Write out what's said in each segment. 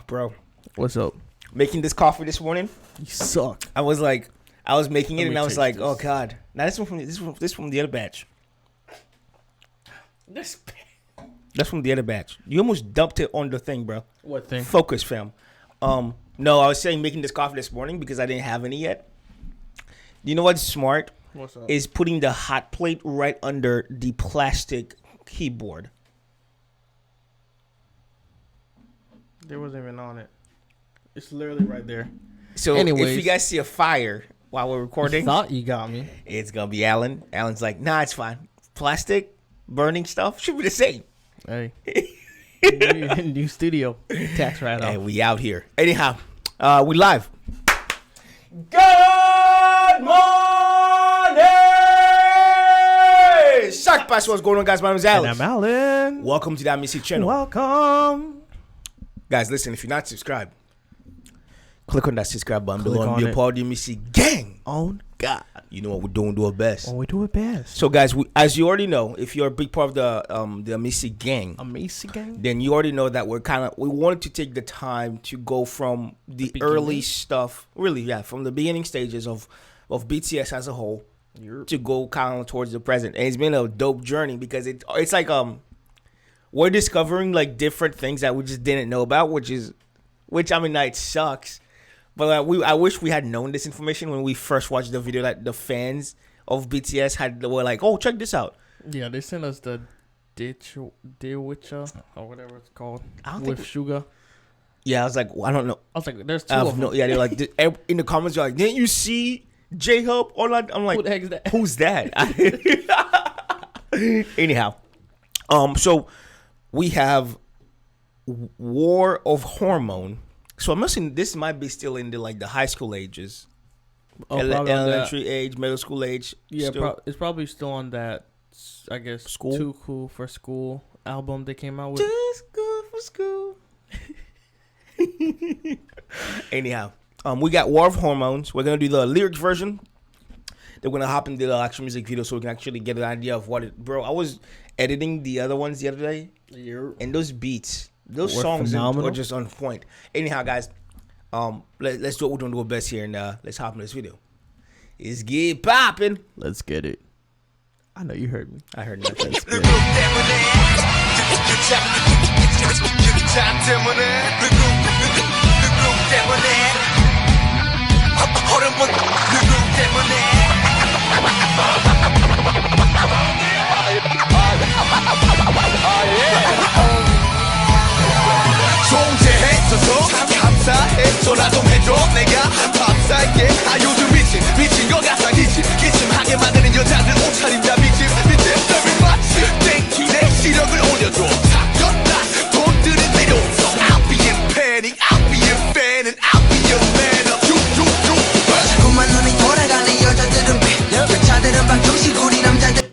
Bro, What's up? making this coffee this morning. You suck. I was making it, and I was like, this. oh god. Now this from the other batch. That's from the other batch. You almost dumped it on the thing, bro. What thing? Focus, fam. No, I was saying making this coffee this morning because I didn't have any yet. You know what's smart? What's up? Is putting the hot plate right under the plastic keyboard. There wasn't even on it. It's literally right there. So Anyways. if you guys see a fire while we're recording, Thought you got me. it's gonna be Alan. Alan's like, nah, it's fine. Plastic, burning stuff should be the same. Hey. New studio. Tax write off. And we out here. Anyhow, we live. Good morning! Shock Pass, what's going on, guys? My name is And Alex. I'm Alan. Welcome to the Amicy channel. Welcome. Guys, listen, if you're not subscribed, click on that subscribe button Click below and on be a it. part of the Amicy gang. On God. You know what we're doing, do our best. Oh, we do it best. So, guys, as you already know, if you're a big part of the Amicy gang, Amicy gang. then you already know that we wanted to take the time to go from the early stuff, really, yeah, from the beginning stages of BTS as a whole to go kind of towards the present. And it's been a dope journey because it's like we're discovering like different things that we just didn't know about, which I mean, it sucks. But I wish we had known this information when we first watched the video that the fans of BTS were like, oh, check this out. Yeah, they sent us the Dewitcha or whatever it's called I don't with think sugar. Yeah, I was like, I don't know. I was like, there's two of them. Yeah, they're like, in the comments, they're like, didn't you see J-Hub? I'm like, Who the heck is that? who's that? Anyhow, so we have War of Hormone. So I'm guessing this might be still in the high school ages, Probably on that. elementary age, middle school age. Yeah, still. it's probably still on that. I guess School? Too Cool for School album they came out with. Just good for school. Anyhow, we got War of Hormones. We're gonna do the lyrics version. Then we're gonna hop into the actual music video so we can actually get an idea of what it. Bro, I was editing the other ones the other day, and those beats, those Were songs phenomenal. are just on point. Anyhow, guys, let's do what we're gonna do our best here, and let's hop in this video. It's get popping. Let's get it. I know you heard me. I heard nothing. Let's get it. 존재해줘서 감사해 전화 좀 해줘 내가 밥살게 요즘 미친 거 같아 기침하게 만드는 여자들 옷차림 다 미침 every 마치 땡기네 시력을 올려줘 사겼다 돈 들인 필요 없어 I'll be in panic I'll be in fan and I'll be your man up 자꾸만 눈이 돌아가는 여자들은 여자들은 방정식구리 남자들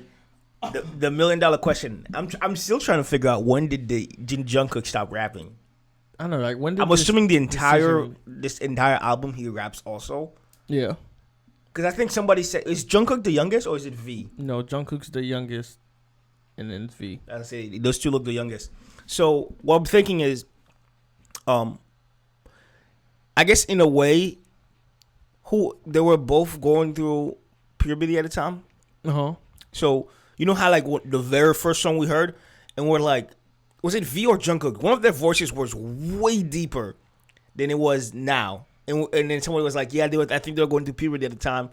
The $1 million question. I'm still trying to figure out when did Jungkook stop rapping. I know, like when did I'm assuming decision- this entire album he raps also. Yeah. Because I think somebody said, is Jungkook the youngest or is it V? No, Jungkook's the youngest, and then it's V. I say those two look the youngest. So what I'm thinking is, I guess in a way, they were both going through puberty at the time. So you know how like the very first song we heard, and we're like, was it V or Jungkook? One of their voices was way deeper than it was now. And then somebody was like, yeah, I think they were going through puberty at the time.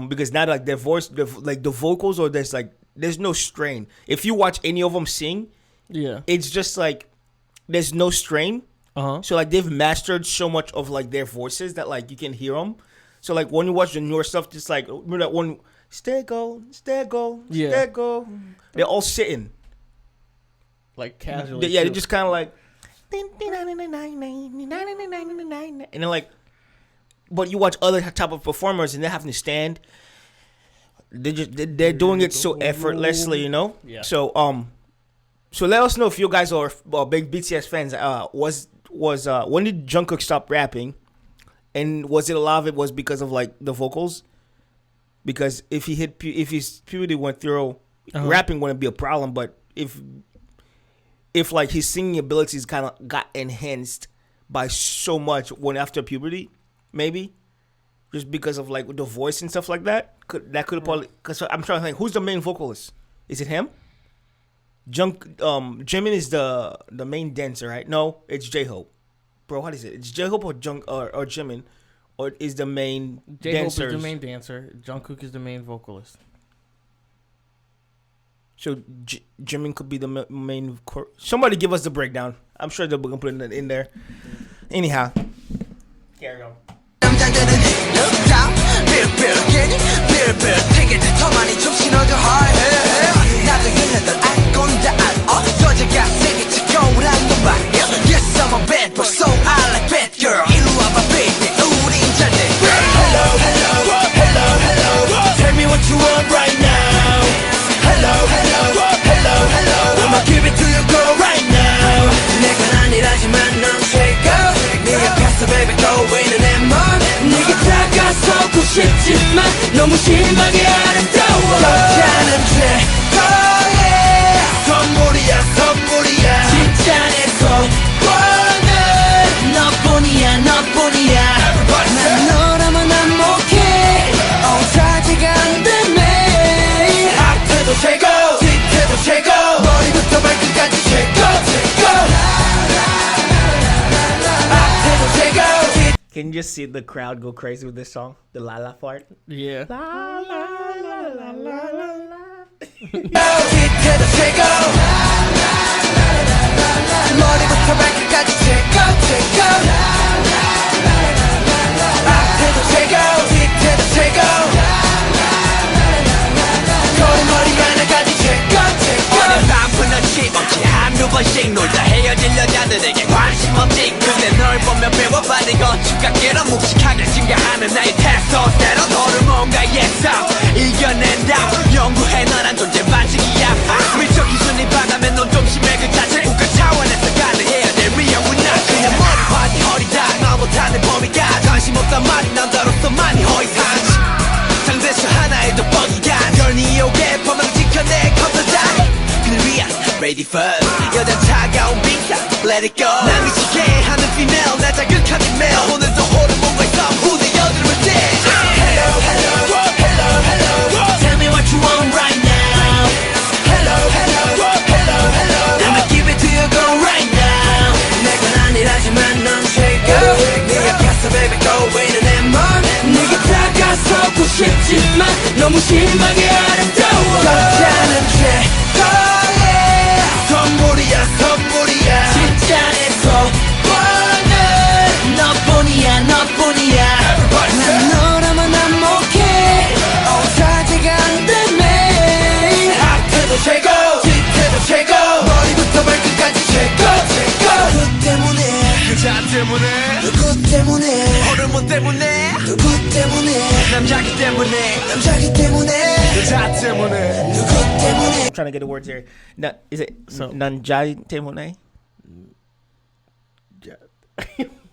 Because now like their voice, like the vocals, or there's no strain. If you watch any of them sing, Yeah. it's just like there's no strain. So like they've mastered so much of like their voices that like you can hear them. So like when you watch the newer stuff, just like remember that one, stay go, Yeah. stay go. They're all sitting. Like casually. Yeah, too. they're just kind of like, and then like, but you watch other type of performers and they're having to stand. They're doing it so effortlessly, you know. Yeah. So so let us know if you guys are big BTS fans. When did Jungkook stop rapping, and was it a lot of it was because of like the vocals? Because if his puberty went through, rapping wouldn't be a problem. But if like his singing abilities kind of got enhanced by so much when after puberty, maybe, just because of like the voice and stuff like that. Could have probably, because I'm trying to think who's the main vocalist. Is it him? Jimin is the main dancer, right? No, it's J-Hope. Bro, what is it? It's J-Hope or Jimin, or is the main J-Hope dancer? is the main dancer. Jungkook is the main vocalist. So Jimin could be the main. Somebody give us the breakdown. I'm sure they're gonna put it in there. Anyhow, carry on. Yes, I'm a bad boy, so I like bad girl. 일로 와봐, baby, 우린 잘 돼. Hello, hello, hello, hello. Tell me what you want right now. Hello, hello, hello, hello. I'ma give it to you, girl, right now. 내가 아니라지만 넌 최고. 네 앞에서, baby, 떠오르는 내 맘. 네가 다가서고 싶지만 너무 심하게 아름다워. 여자는 최고야. 선물이야, 선물이야. 진짜 내 소원은 너뿐이야, 너뿐이야. 난 너라면 행복해. 자제가 안 되네. 앞에도 최고, 뒤태도 최고. 머리부터 발끝까지 최고, 최고. 앞에도 최고. Can you just see the crowd go crazy with this song? The la la part. Yeah. La la la la la la la. 뒤태도 최고. 머리부터 발끝까지 최고, 최고. 앞에도 최고, 뒤태도 최고. 머리 하나까지 최고, 최고. 어느 밤부터 씹었지 한두 번씩 놀다 헤어질 여자들에게 관심 없지. 근데 널 보면 배워받은 건축각계로 묵직하게 증가하는 나의 테스토스테론 호르몬과의 싸움 이겨낸다. 연구해 너란 존재 반칙이야. 미적 기준이 바다면 넌 좀 심해. 그 자체 국가 차원에서 가능해야 될 위험은 나. 그냥 머리 바지 허리다 너보다는 범위가 관심 없단 말이 남자로서 많이 허위상식. 상대수 하나에도 뻑이가 널 니옥에 범하고 지켜내 컴퓨터 그를 위한 ready first. 여자 차가운 비타 let it go. 난 미치게 하는 female 나 자극하는 male. 오늘도 호르몬과 싸움 후대 여드름을 떼. Hello hello hello hello. Tell me what you want right now. Hello hello hello hello. I'ma give it to you girl right now. 내건 아니라지만 넌 최고. 네 앞에서 baby 떠오르는 내 맘. 네가 다가서고 싶지만 너무 심하게 아름다워. 여자는 최고야. 선물이야, 선물이야. 진짜 내 소원은 너뿐이야, 너뿐이야. 난 너라면 행복해. 자제가 안 되네. 앞에도 최고, 뒤태도 최고. 머리부터 발끝까지 최고, 최고. 누구 때문에? 여자 때문에. 누구 때문에? 호르몬 때문에. 누구 때문에? 남자기 때문에. 남자기 때문에. 여자 때문에. 누구 때문에? I'm trying to get the words here. Is it So- Nanjai Temune?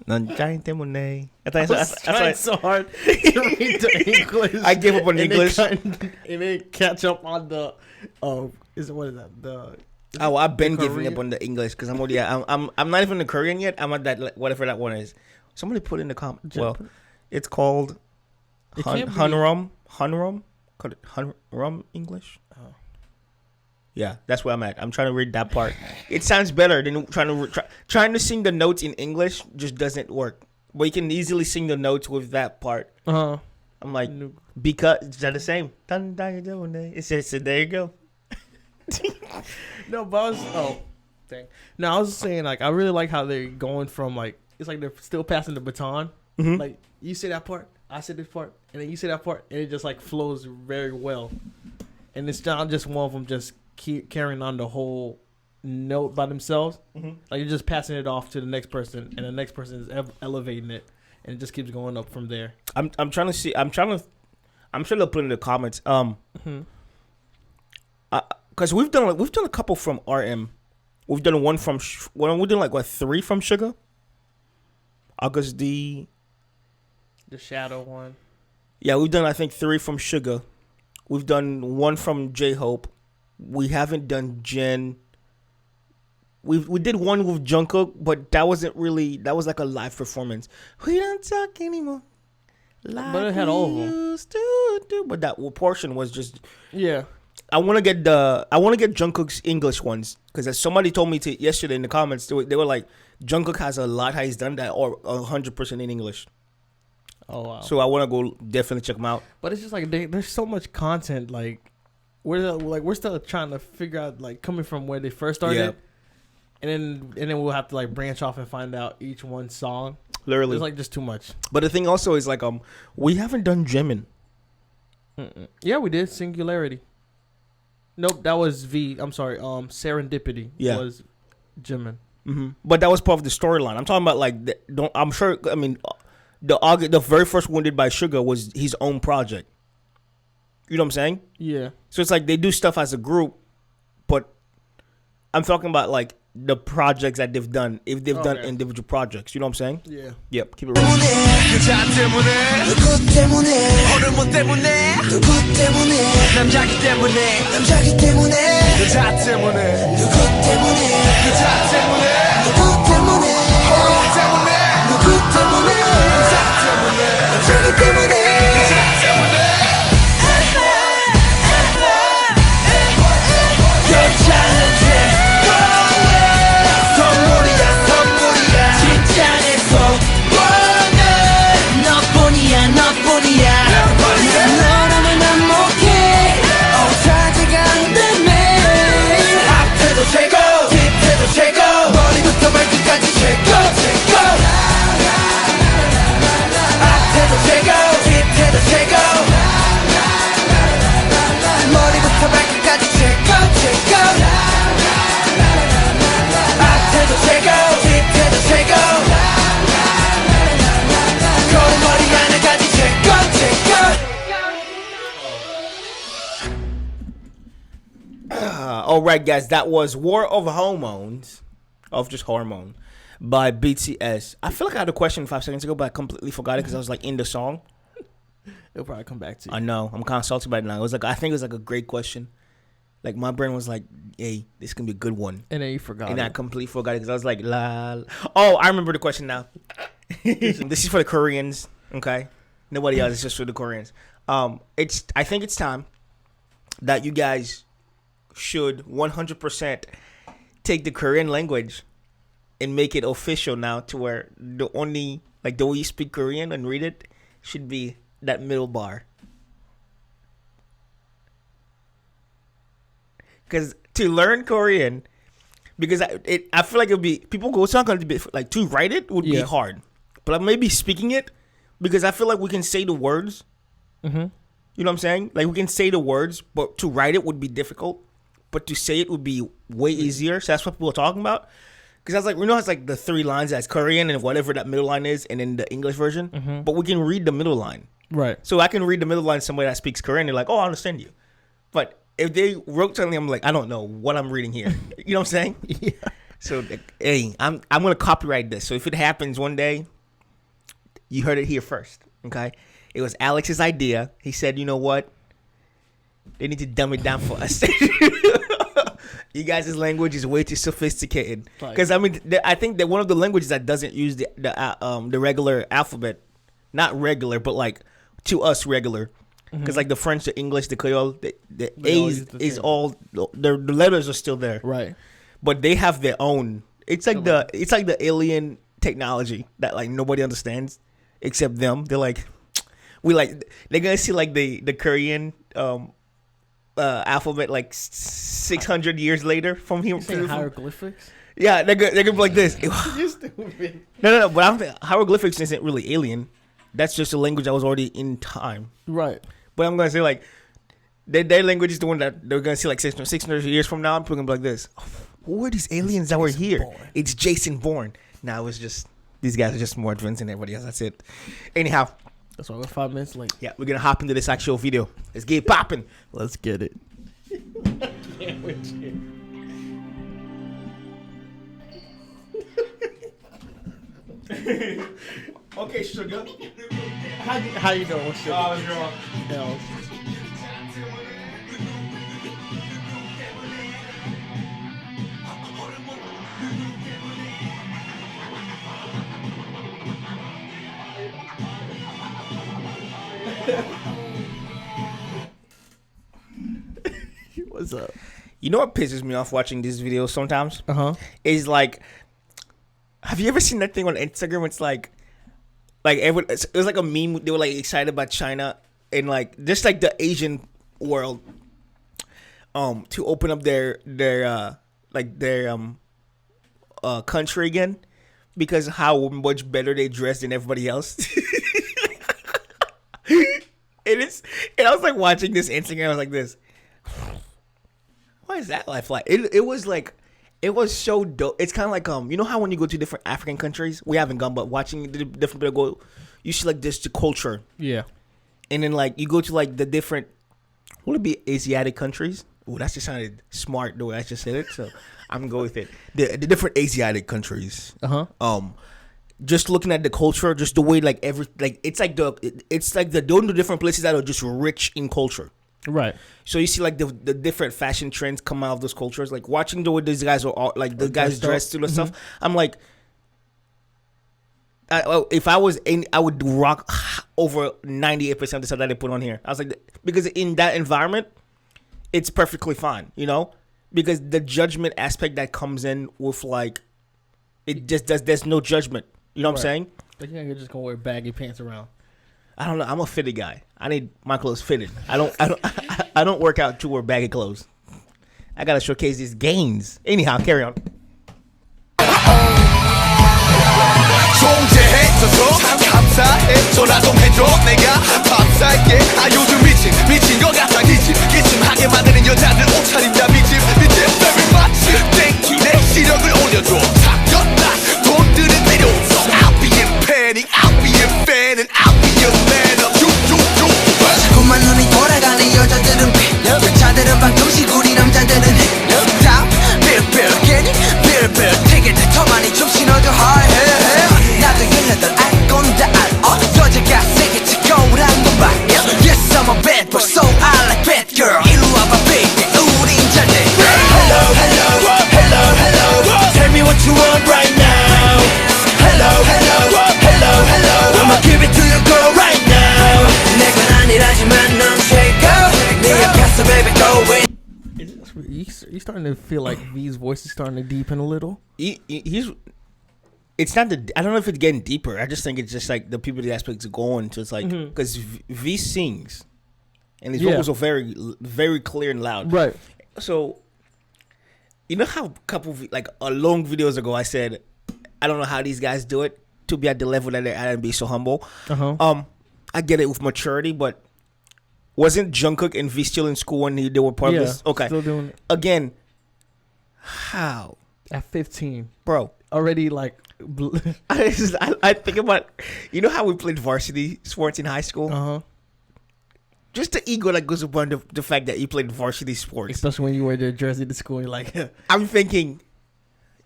Nanjai Temune. I was trying so hard to read the English. I gave up on English. And then catch up on the what is that? Oh, I've been the giving up Korean? on the English because I'm not even the Korean yet. I'm at that like, whatever that one is. Somebody put in the comment. Well, it's called It can't be- Hunrum. Call it Hunrum English. Oh. Yeah, that's where I'm at. I'm trying to read that part. It sounds better than trying to sing the notes in English. Just doesn't work. But you can easily sing the notes with that part. I'm like, because they're the same. It's just there you go. No, but dang. No, I was saying like I really like how they're going from like it's like they're still passing the baton. Mm-hmm. Like you say that part, I say this part, and then you say that part, and it just like flows very well. And it's not just one of them just keep carrying on the whole note by themselves. Mm-hmm. Like you're just passing it off to the next person, and the next person is elevating it, and it just keeps going up from there. I'm trying to see. I'm sure they'll put in the comments. Because we've done a couple from RM. We've done one from we're doing like 3 from Sugar. August D. The shadow one. Yeah, we've done I think 3 from Sugar. We've done 1 from J-Hope. We haven't done Jen. we did one with Jungkook, but that wasn't really. That was like a live performance. We don't talk anymore. Like But it had all of them. used to do. But that portion was just. Yeah. I want to get Jungkook's English ones because as somebody told me yesterday in the comments, they were like, Jungkook has a lot how he's done that or 100% in English. Oh wow. So I want to go definitely check them out. But it's just like there's so much content. Like we're still trying to figure out like coming from where they first started, Yeah. and then we'll have to like branch off and find out each one song. Literally, There's like just too much. but the thing also is like we haven't done Jimin. Yeah, we did Singularity. Nope, that was V. I'm sorry. Serendipity was Jimin. But that was part of the storyline. I'm talking about like I'm sure. I mean, the very first one did by Suga was his own project. You know what I'm saying? Yeah. So it's like they do stuff as a group, but I'm talking about like the projects that they've done. If they've done individual projects, you know what I'm saying? Yeah. Yep. Keep it real. 여자 때문에 누구 때문에 호르몬 때문에 누구 때문에 남자기 때문에 남자기 때문에 여자 때문에 누구 때문에 여자 때문에 누구 때문에 호르몬 때문에 누구 때문에 여자 때문에 남자기 때문에 여자 때문에 여자는 선물이야 진짜 내 소원은 너뿐이야 너라면 난 못해 어차지가 안 되네 앞에도 최고 뒤에도 최고 머리부터 발끝까지 최고 앞에도 최고 뒤에도 최고 머리부터 발끝까지 최고 앞에도 최고 뒤에도 최고 거울머리 하나까지 최고 All right, guys, that was War of Hormones, of just Hormone, by BTS. I feel like I had a question 5 seconds ago, but I completely forgot it because I was like in the song. It'll probably come back to you. I know. I'm kind of salty about it now. It was like I think it was like a great question. Like my brain was like, "Hey, this can be a good one," And then you forgot. and I completely forgot it because I was like, "La." Oh, I remember the question now. This is for the Koreans, okay? Nobody else. It's just for the Koreans. I think it's time that you guys should 100% take the Korean language and make it official now to where the only like the way you speak Korean and read it should be that middle bar. Because to learn Korean, because I feel like it'll be people go talk a bit like to write it would be hard, but maybe speaking it because I feel like we can say the words. Mm-hmm. You know what I'm saying? Like we can say the words, but to write it would be difficult. But to say it would be way easier. So that's what people are talking about. Because I was like, we know it's like the 3 lines as Korean and whatever that middle line is, and then the English version. Mm-hmm. But we can read the middle line. Right. So I can read the middle line to somebody that speaks Korean. They're like, oh, I understand you. But if they wrote something, I'm like, I don't know what I'm reading here. You know what I'm saying? Yeah. So, hey, I'm gonna copyright this. So if it happens one day, you heard it here first. Okay? It was Alex's idea. He said, you know what? They need to dumb it down for us. You guys' language is way too sophisticated. Because I mean, I think that one of the languages that doesn't use the regular alphabet, not regular, but like to us regular. Because like the French, the English, the Creole, the A's is all the letters are still there. Right. But they have their own. It's like the alien technology that like nobody understands except them. They're like, they're gonna see like the Korean alphabet like 600 years later from here. Hieroglyphics. Yeah, they're gonna be like this. You're stupid. No. But I don't think hieroglyphics isn't really alien. That's just a language that was already in time. Right. But I'm gonna say like their language is the one that they're gonna see like 600 years from now. I'm gonna be like this. Who are these aliens that were here? Bourne. It's Jason Bourne. Now it's just these guys are just more advanced than everybody else. That's it. Anyhow, that's why we're 5 minutes late. yeah, we're gonna hop into this actual video. Let's get it popping. Let's get it. Damn with you. Okay, sugar. How you doing? What's your hell? What's up? You know what pisses me off watching these videos sometimes? Is like, have you ever seen that thing on Instagram? It's like it was like a meme. They were like excited about China and like just like the Asian world, to open up their country again because how much better they dress than everybody else. And I was like watching this Instagram. I was like this. What is that life like? It was like, it was so dope. It's kind of like you know how when you go to different African countries, we haven't gone, but watching the different people go, you see like this the culture. Yeah. And then like you go to like the different, will it be Asiatic countries? Oh, that just sounded smart the way I just said it. So I'm gonna go with it. The different Asiatic countries. Just looking at the culture, just the way like it's like the different places that are just rich in culture. Right. So you see like the different fashion trends come out of those cultures. Like watching the way these guys are all, like the guys dressed and stuff. I'm like, if I was in, I would rock over 98% of the stuff that they put on here. I was like, because in that environment, it's perfectly fine, you know, because the judgment aspect that comes in with like, it just does. There's no judgment. You know what I'm saying? Like you're just gonna wear baggy pants around. I don't know. I'm a fitted guy. I need my clothes fitted. I don't work out to wear baggy clothes. I gotta showcase these gains. Anyhow, carry on. 존재해줘서 참 감사해 전화 좀 해줘 내가 밥 살게 아 요즘 미친 것 같아 기침하게 만드는 여자들 옷차림 다 미침 very much thank you 내 시력을 올려줘 사겼다 돈 드는 필요 없어 I'll be in panic I'll be in fan and I'll be your man up 자꾸만 눈이 돌아가는 여자들은 여자들은 방정식구리 남자들은 다 빌빌 되게 더 많이 좀 신어줘 high 나도 얘네들 알 건데 알아 여자가 세게 치고란 건 말이야 Yes I'm a bad boy so I like bad girl 이리 와봐 baby 우린 잘돼 Hello hello hello hello Tell me what you want right now Hello hello hello hello I'ma give it to you girl right now 내 건 아니라지만 넌 최고 네 앞에서 baby go away You starting to feel like V's voice is starting to deepen a little. It's not I don't know if it's getting deeper. I just think it's just like the puberty aspects are going. So it's like because V sings, and his vocals are very, very clear and loud. Right. So, you know how a long videos ago I said, I don't know how these guys do it to be at the level that they're at and be so humble. I get it with maturity, but. Wasn't Jungkook and V still in school when they were part of this? Okay. Still doing it. Again, how? At 15. Bro. Already like... I think about... You know how we played varsity sports in high school? Just the ego that goes upon the fact that you played varsity sports. Especially when you wear the jersey to school. You're like... I'm thinking...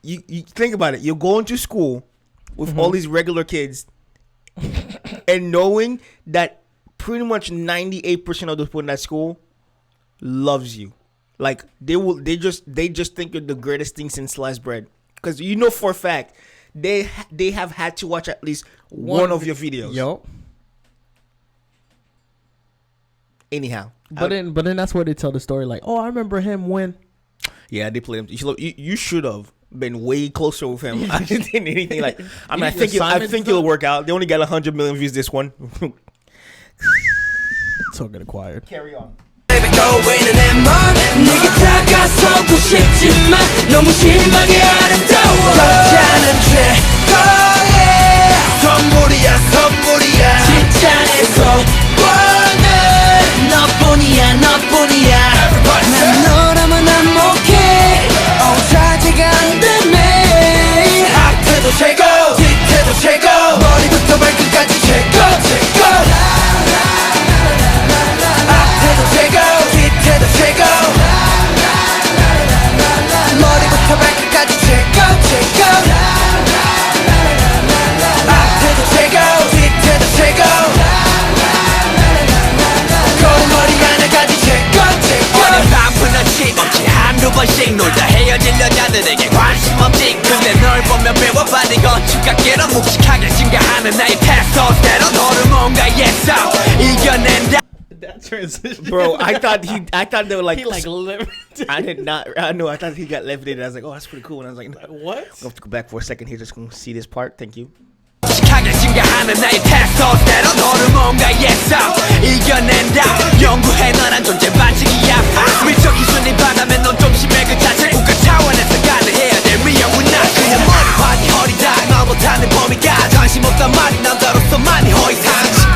You think about it. You're going to school with all these regular kids and knowing that pretty much 98% of the people in that school loves you. Like they just think you're the greatest thing since sliced bread. Because you know for a fact they have had to watch at least one of your videos. Yo. Anyhow, but then that's where they tell the story. Like, oh, I remember him when. Yeah, they played him. You should have been way closer with him than anything. Like, I mean, I think it'll work out. They only got 100 million views this one. So get acquired. Carry on. 내게 다가서고 싶지만 너무 심하게 아름다워 여자는 최고의 선물이야 진짜 내 소원은 너뿐이야 난 너라면 안목해 자제가 안 되네 앞에도 최고 뒤태도 최고 머리부터 발끝까지 최고 최고 뒤태도 최고 머리부터 발끝까지 최고 앞에도 최고 뒤태도 최고 꼬리머리 하나까지 최고 어린 밤은 아침 없이 한두 번씩 놀다 헤어진 여자들에게 관심 없지 근데 널 보면 배워받은 건축같기로 묵직하게 증가하는 나의 테스토스테론 호르몬과 예상 이겨낸 transition. Bro, I thought they were like, he like levitated. I did not. I know. I thought he got levitated. I was like, oh, that's pretty cool. And I was like, What? I have to go back for a second here. Just gonna see this part. Thank you. 강하게 증가하는 나의 테스토스테론 호르몬과 예상 이겨낸다 연구해 너란 존재 반칙이야 미적 기준이 바다면 넌 좀 심해 그 자체 국가 차원에서 가능해야 될 위험은 나 그냥 머리판이 허리다 말 못하는 범위가 관심 없단 말이 남자로서 많이 허위상식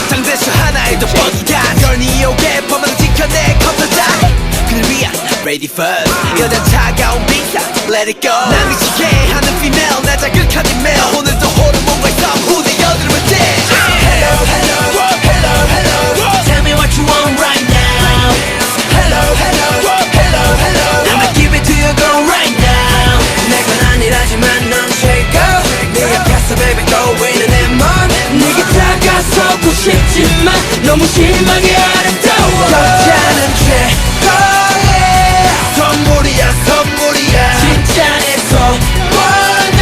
장대수 하나에도 뻑이가 널 이용해 범을 지켜내 컴퓨터 그를 위한 ready first 여자 차가운 비사 let it go 난 미치게 하는 female 나 자극한 email 오늘도 호르몬과 싸움 후대 여드름을 대 Hello hello hello hello Tell me what you want right now Hello hello hello hello I'ma give it to you girl right now 내 건 아니라지만 넌 최고 네 앞에서 baby go in 내 맘 네게 다가서고 싶지만 너무 심하게 아름다워 여자는 최고야 선물이야 선물이야 진짜 내 소원은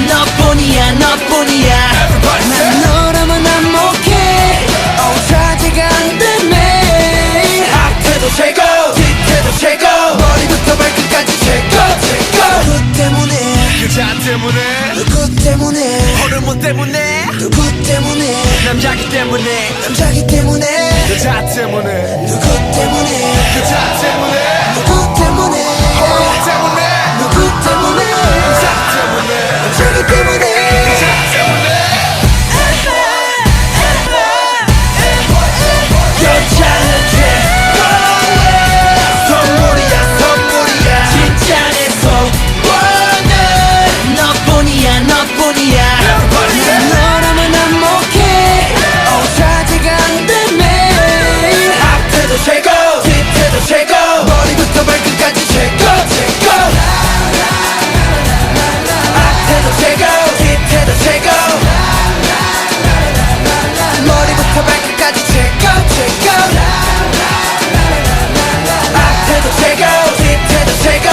너뿐이야 너뿐이야 난 너라면 안목해 자제가 안 되네 앞에도 최고 뒤에도 최고 머리부터 발끝까지 최고 누구 때문에 여자 때문에 누구 때문에 호르몬 때문에 누구 때문에 남자기 때문에 남자기 때문에 여자 때문에 누구 때문에 여자 때문에 누구 때문에 호르몬 때문에 누구 때문에 여자 때문에 남자기 때문에 여자 때문에 여자는 최고야 선물이야 선물이야 진짜 내 소원은 너뿐이야 너뿐이야 난 너라면 안목해 자제가 안 되네 앞에도 최고 뒤에도 최고 머리부터 발끝까지 최고 앞에도 최고 뒤에도 최고 머리부터 발끝까지 최고 앞에도 최고 뒤에도 최고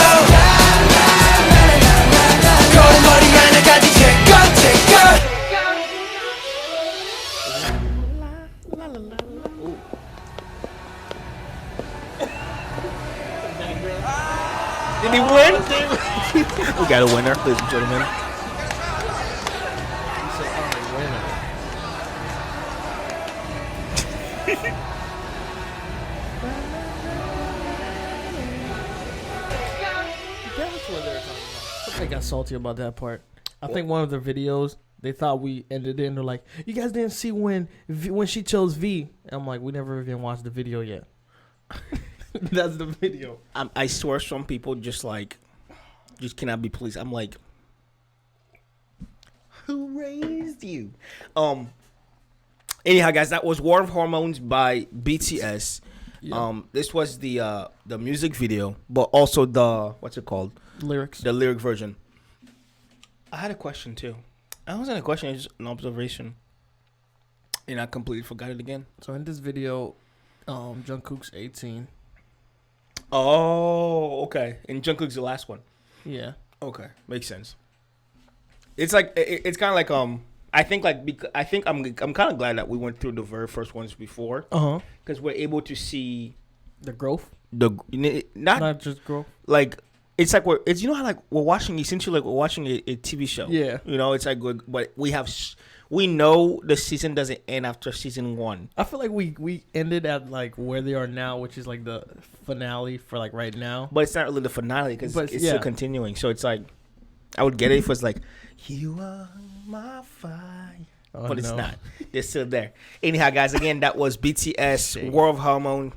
거리머리 하나까지 최고 Did he win? We got a winner, ladies and gentlemen. I got salty about that part. I think one of the videos they thought we ended in. They're like, "You guys didn't see when she chose V." And I'm like, "We never even watched the video yet." That's the video. I swear, some people just cannot be pleased. I'm like, who raised you? Anyhow, guys, that was War of Hormones by BTS. Yeah. This was the music video, but also the what's it called? Lyrics. The lyric version. I had a question too. I wasn't a question, it's just an observation. And I completely forgot it again. So in this video, Jungkook's 18. Oh, okay. And Jungkook's the last one. Yeah. Okay, makes sense. It's like it's kind of like I think I'm kind of glad that we went through the very first ones before. Because we're able to see the growth. Not just growth. Like it's like it's you know how like we're watching essentially like we're watching a TV show. Yeah. You know, it's like but we know the season doesn't end after season 1. I feel like we ended at like where they are now, which is like the finale for like right now. But it's not really the finale because it's still continuing. So it's like I would get it if it was like you are my fire. But it's not. They're still there. Anyhow, guys, again, that was BTS War of Hormone.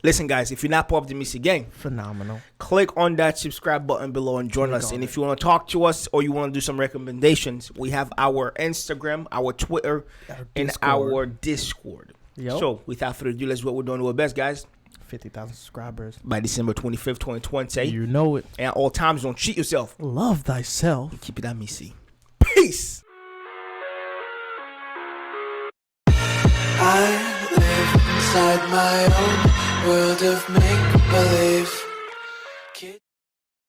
Listen, guys, if you're not part of the AAMICY gang, phenomenal. Click on that subscribe button below and join us. And if you want to talk to us or you want to do some recommendations, we have our Instagram, our Twitter, and our Discord. Yep. So, without further ado, let's do what we're doing to our best, guys. 50,000 subscribers by December 25th, 2020. You know it. And at all times, don't cheat yourself. Love thyself. And keep it AAMICY. Peace. I live inside my own world of make-believe.